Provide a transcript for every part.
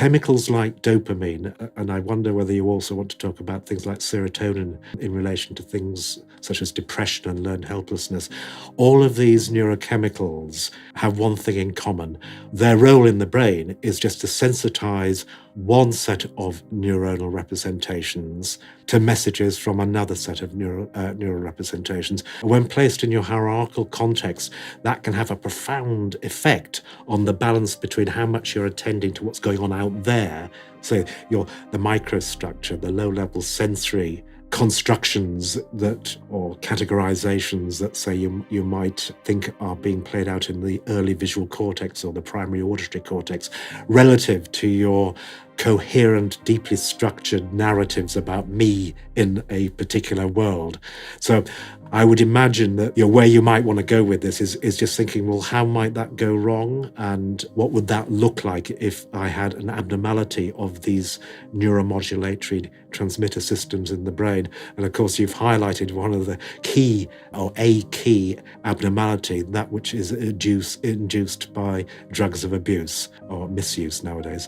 chemicals like dopamine, and I wonder whether you also want to talk about things like serotonin in relation to things such as depression and learned helplessness. All of these neurochemicals have one thing in common. Their role in the brain is just to sensitize one set of neuronal representations to messages from another set of neural representations. When placed in your hierarchical context, that can have a profound effect on the balance between how much you're attending to what's going on out there. So the microstructure, the low-level sensory constructions that, or categorizations that, say, you might think are being played out in the early visual cortex or the primary auditory cortex, relative to your coherent, deeply structured narratives about me in a particular world. So I would imagine that where you might want to go with this is just thinking, well, how might that go wrong? And what would that look like if I had an abnormality of these neuromodulatory transmitter systems in the brain? And of course, you've highlighted one of the key, or a key abnormality, that which is induced by drugs of abuse or misuse nowadays,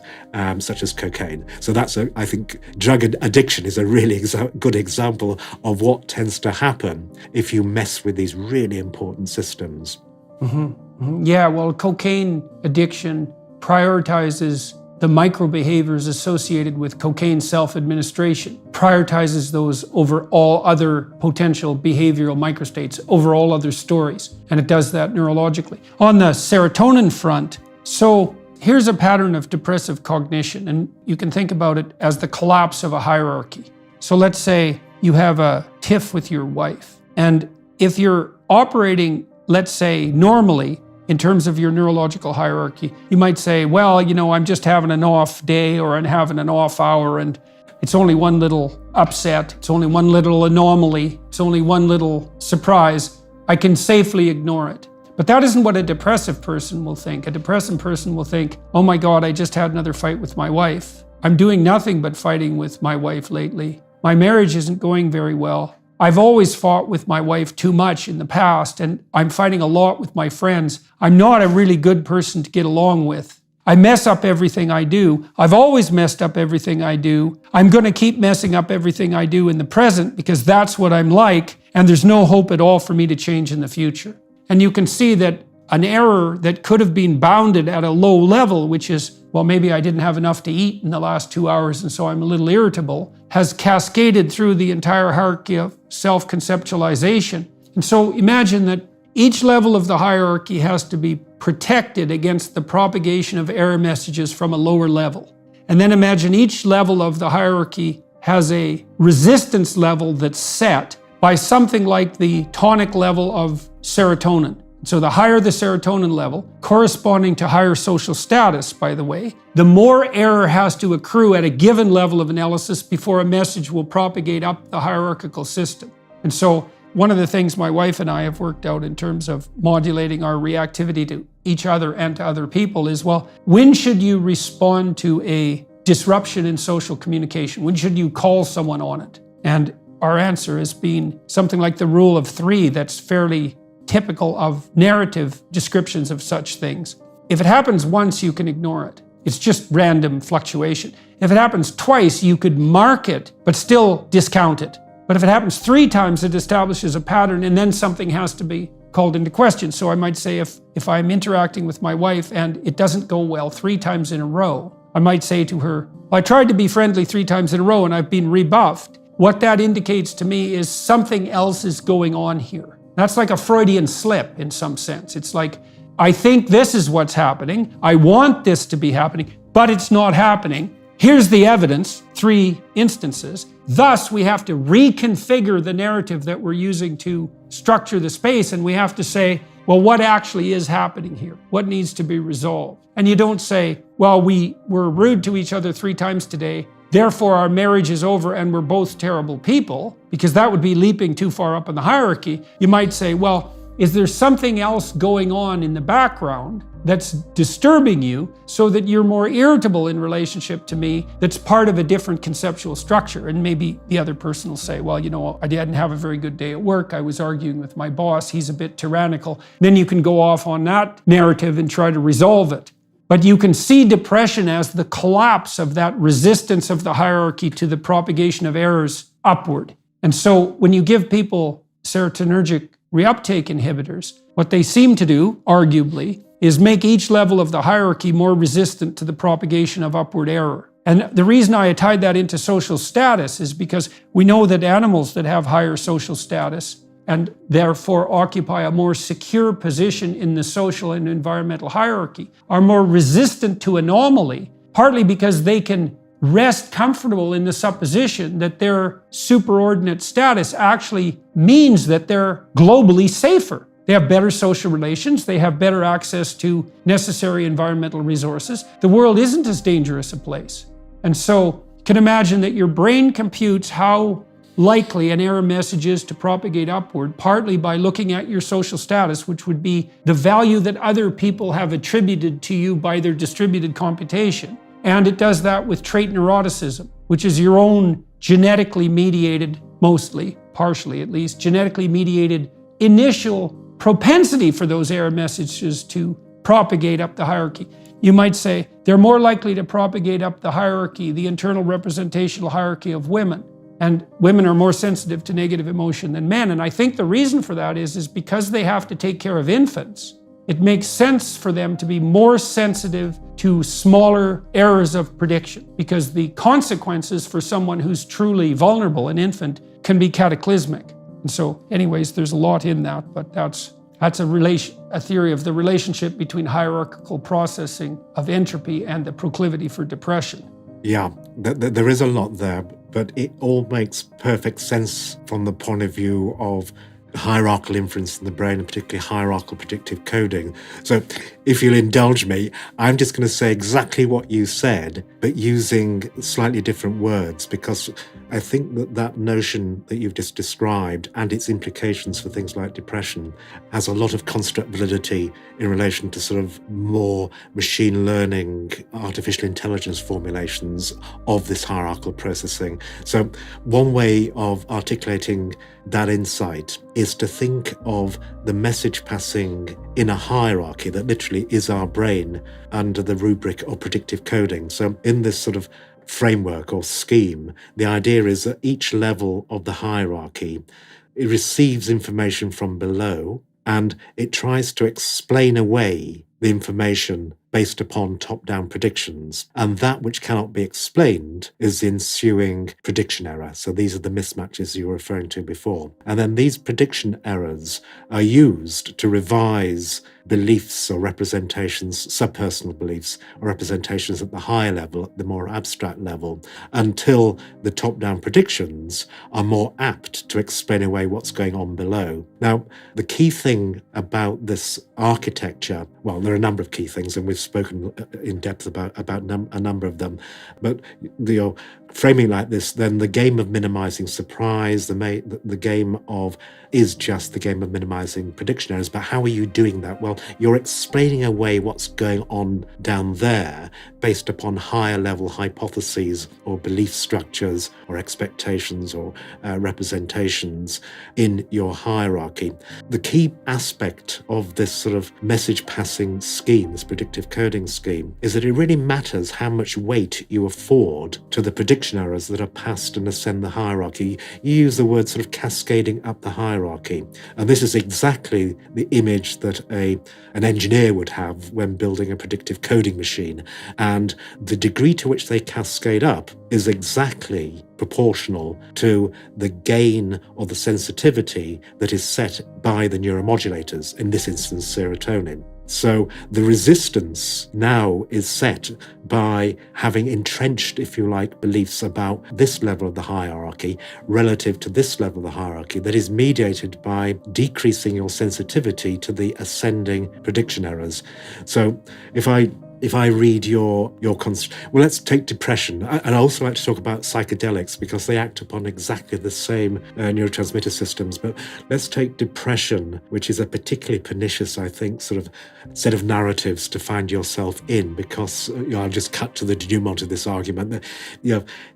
such as cocaine. So I think drug addiction is a really good example of what tends to happen if you mess with these really important systems. Mm-hmm. Mm-hmm. Yeah, well, cocaine addiction prioritizes the micro-behaviors associated with cocaine self-administration, prioritizes those over all other potential behavioral microstates, over all other stories, and it does that neurologically. On the serotonin front, so here's a pattern of depressive cognition, and you can think about it as the collapse of a hierarchy. So let's say you have a tiff with your wife, and if you're operating, let's say, normally in terms of your neurological hierarchy, you might say, well, I'm just having an off day, or I'm having an off hour, and it's only one little upset, it's only one little anomaly, it's only one little surprise. I can safely ignore it. But that isn't what a depressive person will think. A depressive person will think, oh my God, I just had another fight with my wife. I'm doing nothing but fighting with my wife lately. My marriage isn't going very well. I've always fought with my wife too much in the past, and I'm fighting a lot with my friends. I'm not a really good person to get along with. I mess up everything I do. I've always messed up everything I do. I'm going to keep messing up everything I do in the present because that's what I'm like, and there's no hope at all for me to change in the future. And you can see that an error that could have been bounded at a low level, which is, well, maybe I didn't have enough to eat in the last 2 hours and so I'm a little irritable, has cascaded through the entire hierarchy of self-conceptualization. And so imagine that each level of the hierarchy has to be protected against the propagation of error messages from a lower level. And then imagine each level of the hierarchy has a resistance level that's set by something like the tonic level of serotonin. So the higher the serotonin level, corresponding to higher social status, by the way, the more error has to accrue at a given level of analysis before a message will propagate up the hierarchical system. And so one of the things my wife and I have worked out in terms of modulating our reactivity to each other and to other people is, well, when should you respond to a disruption in social communication? When should you call someone on it? And our answer has been something like the rule of 3 that's fairly typical of narrative descriptions of such things. If it happens once, you can ignore it. It's just random fluctuation. If it happens twice, you could mark it, but still discount it. But if it happens 3 times, it establishes a pattern, and then something has to be called into question. So I might say if I'm interacting with my wife and it doesn't go well 3 times in a row, I might say to her, well, I tried to be friendly 3 times in a row and I've been rebuffed. What that indicates to me is something else is going on here. That's like a Freudian slip in some sense. It's like, I think this is what's happening. I want this to be happening, but it's not happening. Here's the evidence, 3 instances. Thus, we have to reconfigure the narrative that we're using to structure the space, and we have to say, well, what actually is happening here? What needs to be resolved? And you don't say, well, we were rude to each other 3 times today, therefore our marriage is over and we're both terrible people, because that would be leaping too far up in the hierarchy. You might say, well, is there something else going on in the background that's disturbing you so that you're more irritable in relationship to me, that's part of a different conceptual structure? And maybe the other person will say, well, I didn't have a very good day at work. I was arguing with my boss. He's a bit tyrannical. Then you can go off on that narrative and try to resolve it. But you can see depression as the collapse of that resistance of the hierarchy to the propagation of errors upward. And so when you give people serotonergic reuptake inhibitors, what they seem to do, arguably, is make each level of the hierarchy more resistant to the propagation of upward error. And the reason I tied that into social status is because we know that animals that have higher social status and therefore occupy a more secure position in the social and environmental hierarchy are more resistant to anomaly, partly because they can rest comfortable in the supposition that their superordinate status actually means that they're globally safer. They have better social relations, they have better access to necessary environmental resources. The world isn't as dangerous a place. And so you can imagine that your brain computes how likely an error message is to propagate upward, partly by looking at your social status, which would be the value that other people have attributed to you by their distributed computation. And it does that with trait neuroticism, which is your own genetically mediated, mostly, partially at least, genetically mediated initial propensity for those error messages to propagate up the hierarchy. You might say they're more likely to propagate up the hierarchy, the internal representational hierarchy of women. And women are more sensitive to negative emotion than men. And I think the reason for that is because they have to take care of infants. It makes sense for them to be more sensitive to smaller errors of prediction, because the consequences for someone who's truly vulnerable, an infant, can be cataclysmic. And so anyways, there's a lot in that, but that's a theory of the relationship between hierarchical processing of entropy and the proclivity for depression. Yeah, there is a lot there, but it all makes perfect sense from the point of view of hierarchical inference in the brain, and particularly hierarchical predictive coding. So if you'll indulge me, I'm just going to say exactly what you said, but using slightly different words, because I think that notion that you've just described and its implications for things like depression has a lot of construct validity in relation to sort of more machine learning, artificial intelligence formulations of this hierarchical processing. So one way of articulating that insight is to think of the message passing in a hierarchy that literally is our brain under the rubric of predictive coding. So in this sort of framework or scheme, the idea is that each level of the hierarchy, it receives information from below and it tries to explain away the information based upon top-down predictions. And that which cannot be explained is the ensuing prediction error. So these are the mismatches you were referring to before. And then these prediction errors are used to revise beliefs or representations, subpersonal beliefs or representations at the higher level, at the more abstract level, until the top-down predictions are more apt to explain away what's going on below. Now, the key thing about this architecture, well, there are a number of key things, and we've spoken in depth about a number of them, but framing like this, then the game of minimizing surprise, the game of is just the game of minimizing prediction errors. But how are you doing that? Well, you're explaining away what's going on down there based upon higher level hypotheses or belief structures or expectations or representations in your hierarchy. The key aspect of this sort of message passing scheme, this predictive coding scheme, is that it really matters how much weight you afford to the prediction errors that are passed and ascend the hierarchy. You use the word sort of cascading up the hierarchy. And this is exactly the image that an engineer would have when building a predictive coding machine. And the degree to which they cascade up is exactly proportional to the gain or the sensitivity that is set by the neuromodulators, in this instance serotonin. So the resistance now is set by having entrenched, if you like, beliefs about this level of the hierarchy relative to this level of the hierarchy that is mediated by decreasing your sensitivity to the ascending prediction errors. So if I read well, let's take depression. And I also like to talk about psychedelics because they act upon exactly the same neurotransmitter systems. But let's take depression, which is a particularly pernicious, I think, sort of set of narratives to find yourself in, because I'll just cut to the denouement of this argument that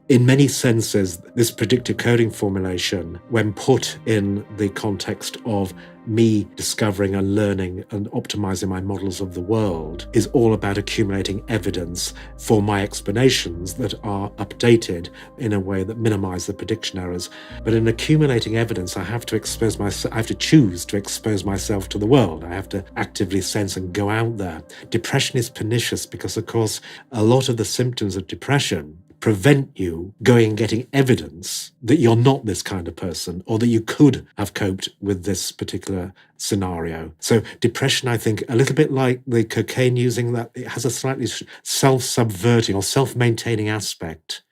In many senses, this predictive coding formulation, when put in the context of me discovering and learning and optimizing my models of the world, is all about accumulating evidence for my explanations that are updated in a way that minimize the prediction errors. But in accumulating evidence, I have to choose to expose myself to the world. I have to actively sense and go out there. Depression is pernicious because, of course, a lot of the symptoms of depression prevent you going and getting evidence that you're not this kind of person, or that you could have coped with this particular scenario. So depression, I think, a little bit like the cocaine using, that it has a slightly self-subverting or self-maintaining aspect